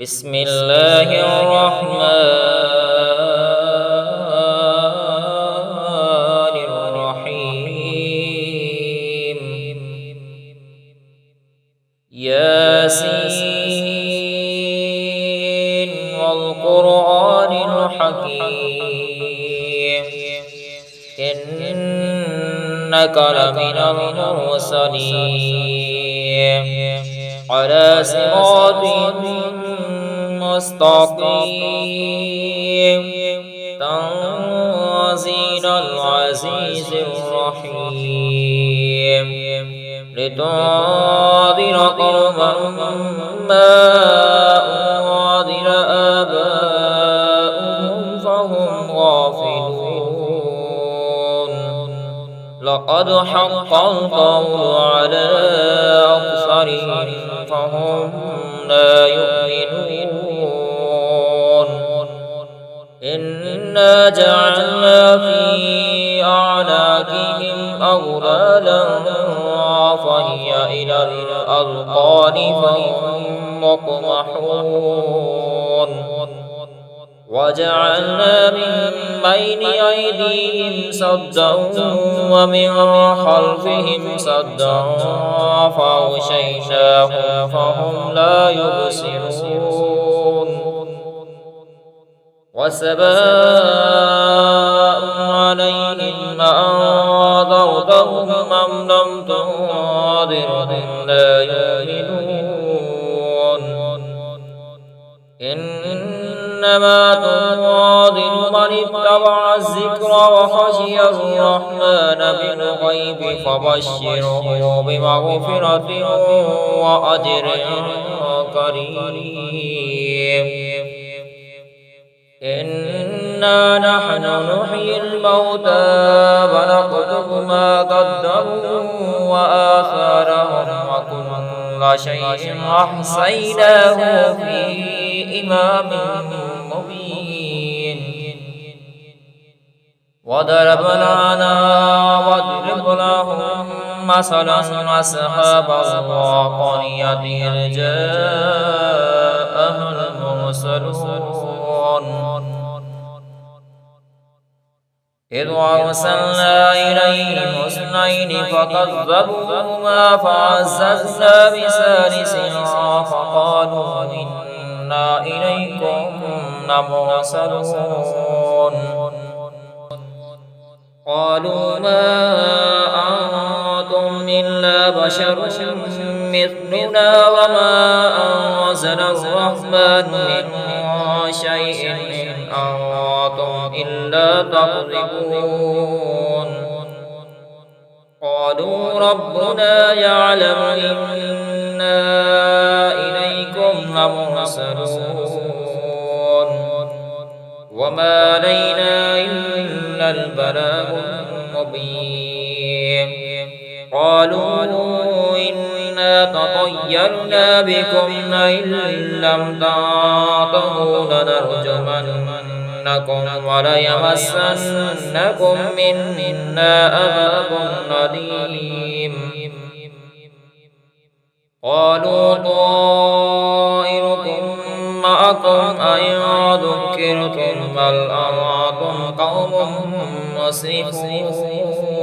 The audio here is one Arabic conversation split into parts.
بسم الله الرحمن الرحيم ياسين والقرآن الحكيم إنك لمن المرسلين على صراط مستقيم تنزيل العزيز الرحيم لتنذر قوما ما أنذر آباؤهم فهم غافلون لقد حق القول على أكثرهم فهم لا يؤمنون إنا جعلنا في أعناقهم أغلالا فهي إلى الأذقان فهم مقمحون وجعلنا من بين أيديهم سدا ومن خلفهم سدا فأغشيناهم فهم لا يبصرون وسواء عليهم أأنذرتهم أم لم تنذرهم لا يؤمنون إنما تنذر من اتبع الذكر وخشي الرحمن بالغيب فبشره بمغفرة وأجر كريم إنا نحن نحيي الموتى ونكتب ما قدموا وآثارهم وكل شيء أحصيناه في إمام مبين واضرب لهم مثلا أصحاب القرية إذ جاءها المرسلون إذ أرسلنا إليهم اثنين فكذبوهما فعززنا بثالث فقالوا إنا إليكم لمرسلون قالوا ما أنتم إلا بشر مثلنا وما أنزل الرحمن من شيء إن أنتم إلا تكذبون قالوا ربنا يعلم إنا إليكم لمرسلون وما علينا إلا البلاغ المبين قالوا إنا تطيرنا بكم لئن لم تنتهوا لنرجمنكم وليمسنكم منا عذاب أليم قالوا طائركم معكم أئن ذكرتم بل أنتم قوم مسرفون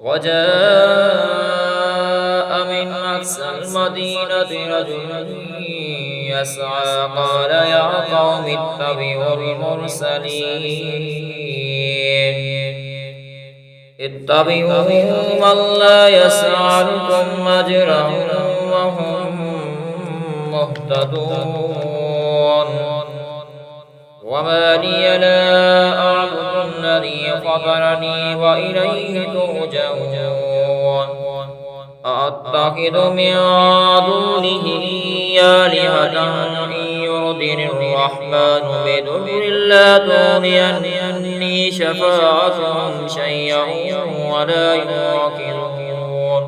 وجاء من أقصى المدينة رجل يسعى قال يا قوم اتبعوا من لا يسألكم أجرا وهم مهتدون وما لي لا أعبد الذي فطرني وإليه ترجعون أأتخذ من دونه آلهة إن يردني الرحمن بضر لا تغني عني شفاعتهم شيئا ولا ينقذون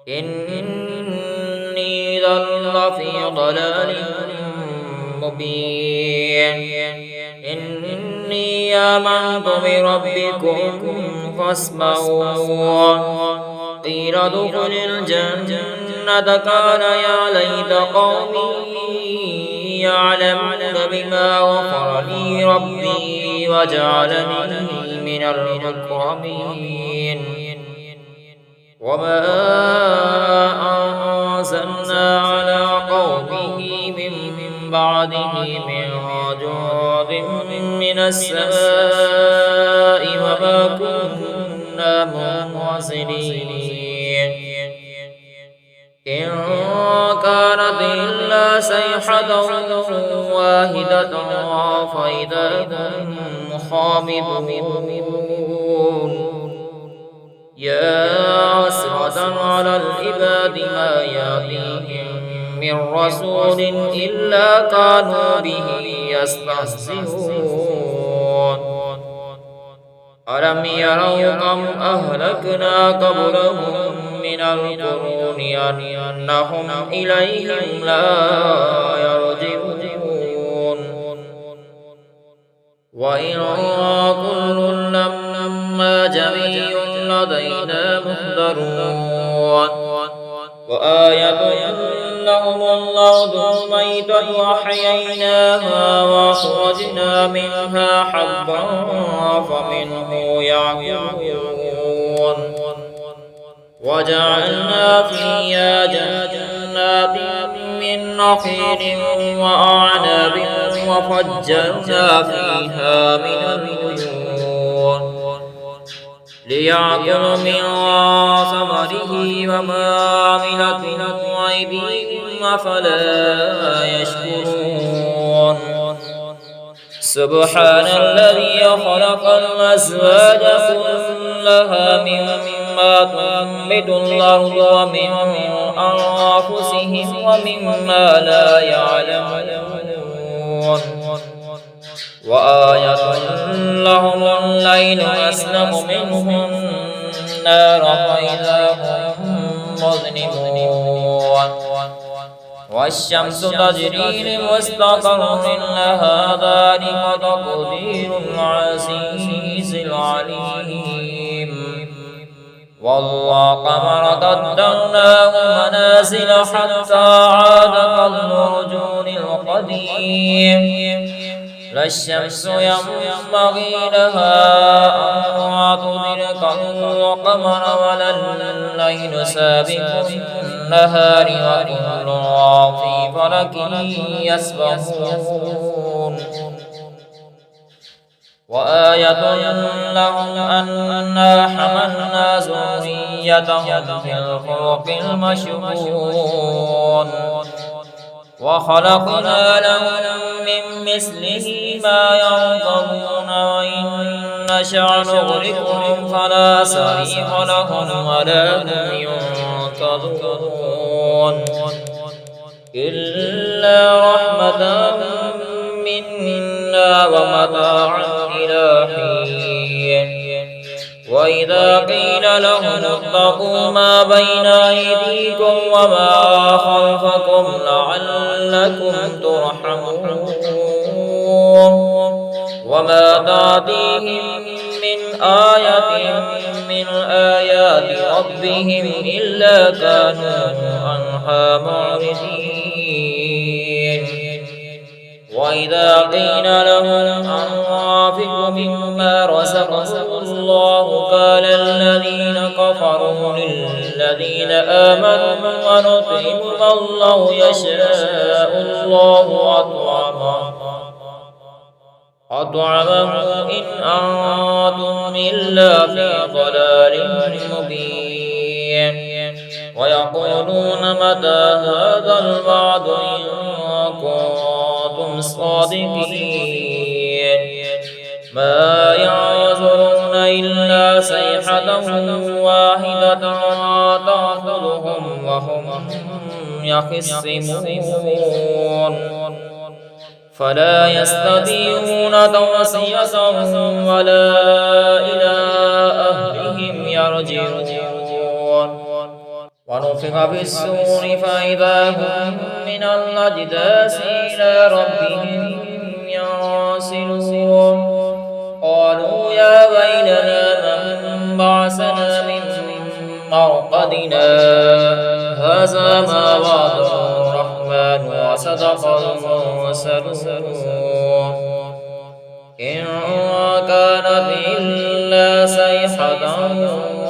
إني ذل في ضلال مبين إني آمنت بربكم فاسمعون قيل ادخل الجنة كان يا ليت قومي يعلمون بما غفر لي ربي وجعلني من المكرمين وما أنزلنا على قومه من بعده من جند من السماء وما كنا منزلين إن كانت إلا صيحة واحدة فإذا هم خامدون يا حسرة على العباد ما يأتيهم من رسول إلا كانوا به يستهزئون ألم يروا كم أهلكنا قبلهم من القرون أنهم إليهم لا يرجعون وإن كل لما جميع لدينا محضرون وآية لهم الأرض الميتة أحييناها وأخرجنا منها حبا فمنه يأكلون وجعلنا فيها جنات من نخيل وأعناب وفجرنا فيها من العيون ليأكلوا من ثمره وما عملته أيديهم أفلا يشكرون سبحان الذي خلق الأزواج كلها مما تنبت الأرض ومن أنفسهم ومما لا يعلمون وآية لهم الليل أسلم منه النار فإذا هم مظلمون والشمس تجري لمستقر لها ذلك تقدير العزيز العليم والقمر قدرناه منازل حتى عاد كالعرجون القديم لا الشمس ينبغي لها أن تدرك القمر ولا الليل سابق النهار وكل في فلك يسبحون وآية لهم أنا حملنا ذريتهم في الفلك المشحون وخلقنا لهم من مثله ما يركبون وإن نشأ نغرقهم فلا صريخ لهم ولا هم ينقذون إلا رحمة منا ومتاعا إلى حين وإذا قيل لهم اتقوا ما بين أيديكم وما خلفكم لعلكم ترحمون وما تأتيهم من آية من آيات ربهم إلا كانوا عنها معرضين وإذا قيل لهم أنفقوا مما رزقهم الله قال الذين كفروا للذين آمنوا ونطعم من لو يشاء الله أطعمه إن أنتم إلا في ضلال مبين ويقولون متى هذا الوعد إن كنتم صادقين ما ينظرون إلا صيحة واحدة تأخذهم وهم يخصمون فلا يستطيعون توصية ولا إلى أهلهم يرجعون ونفخ في السور فإذا هم من الأجداث إلى ربهم ينسلون قالوا يا ويلنا من بعثنا من مرقدنا هذا ما وعد الرحمن وصدق المرسلون إن كانت إلا صيحة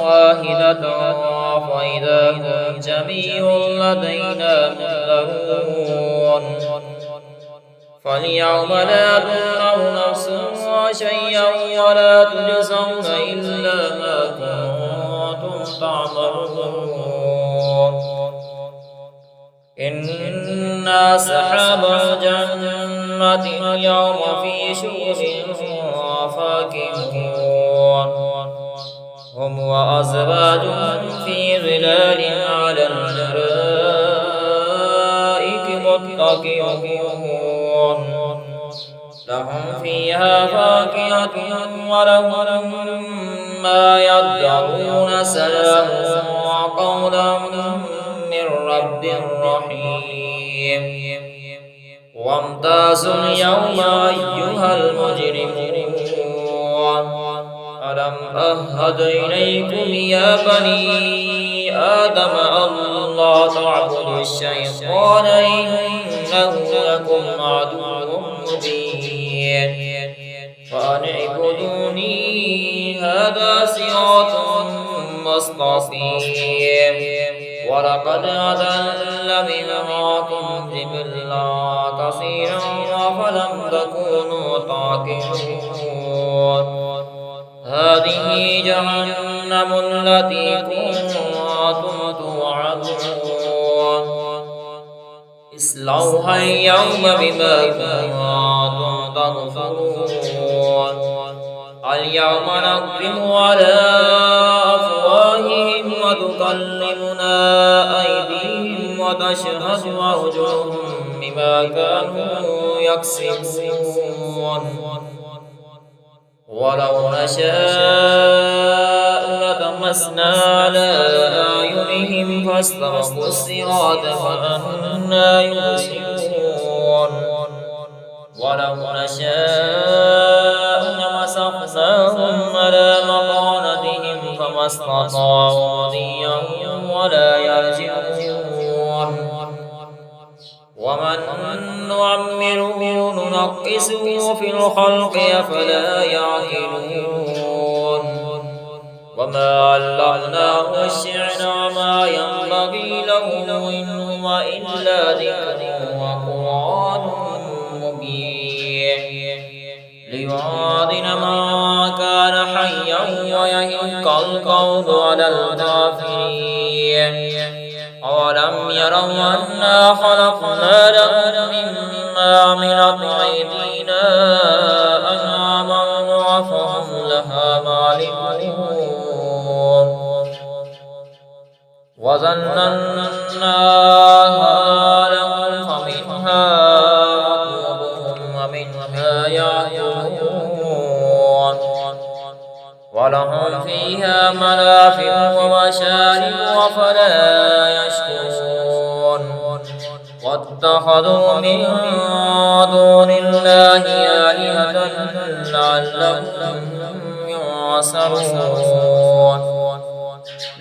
واحدة فإذا هم جميع لدينا محضرون فاليوم لا تظلم نفس شيئا ولا تجزون إلا ما كنتم تعملون إنا أصحاب الجنة اليوم في شغل فاكهون هم وأزواجهم في ظلال على الأرائك متكئون لهم فيها فاكهة ولهم ما يدعون سلام وقولا من رب رحيم وامتازوا اليوم أيها المجرمون ألم أهد إليكم يا بني آدم ألا تعبدوا الشيطان إنه لكم عدو مبين فأن اعبدوني هذا صراط مستقيم ولقد أضل منكم جبلا كثيرا أفلم تكونوا تعقلون هذه جهنم التي كنتم توعدون اصلوها اليوم بما كنتم تكفرون اليوم نختم على أفواههم وتكلمنا أيديهم وتشهد أرجلهم بما كانوا يكسبون ولو نشاء لطمسنا على أعينهم فاستبقوا الصراط فأنى يبصرون ولو نشاء لمسخناهم على مكانتهم فما استطاعوا مضيا ولا يرجعون ومن نعمره ننقصه في الخلق أفلا يعقلون وما علمناه الشعر وما ينبغي له إن هو إلا ذكر وقرآن مبين لينذر من كان حيا ويحق القول على الكافرين أولم يروا أنا خلقنا لهم مما عملت أيدينا أنعاما فهم لها مالكون وظنناها لهم فمنها ركوبهم ومنها يأكلون ولهم فيها منافع ومشارب أفلا يشكرون واتخذوا من دون الله آلهة لعلهم ينصرون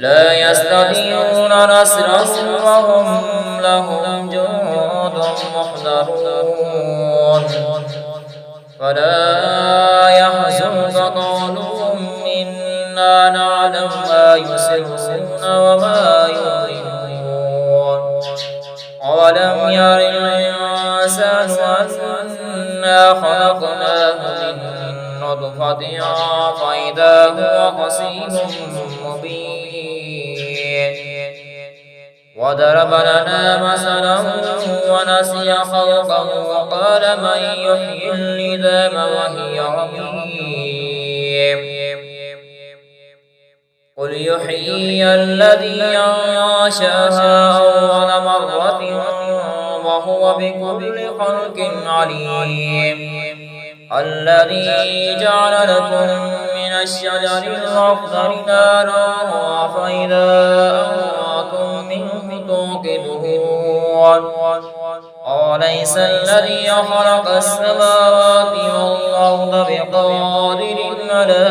لا يستطيعون نصرهم وهم لهم جند محضرون فلا يحزنك قولهم إنا نعلم ما يسرون وما يعلنون أولم ير الإنسان أنا خلقناه من نطفة فإذا هو خصيم مبين وضرب لنا مثلا ونسي خلقه وقال من يحيي العظام وهي رميم قل يحيي الذي أنشأها أول مرة وهو بكل خلق عليم الذي جعل لكم من الشجر الأخضر نارا فإذا أنتم منه توقدون أوليس الذي خلق السماوات والأرض بقادر على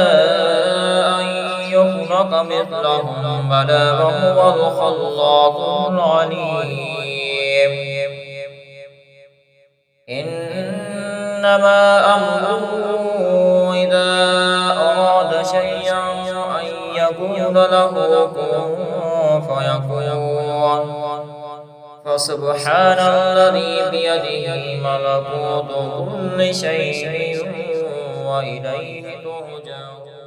أن يخلق كمثلهم بلى وهو الخلاق العليم إنما أمره إذا أراد شيئا أن يقول له كن فيكون فسبحان الذي بيده ملكوت كل شيء وإليه ترجعون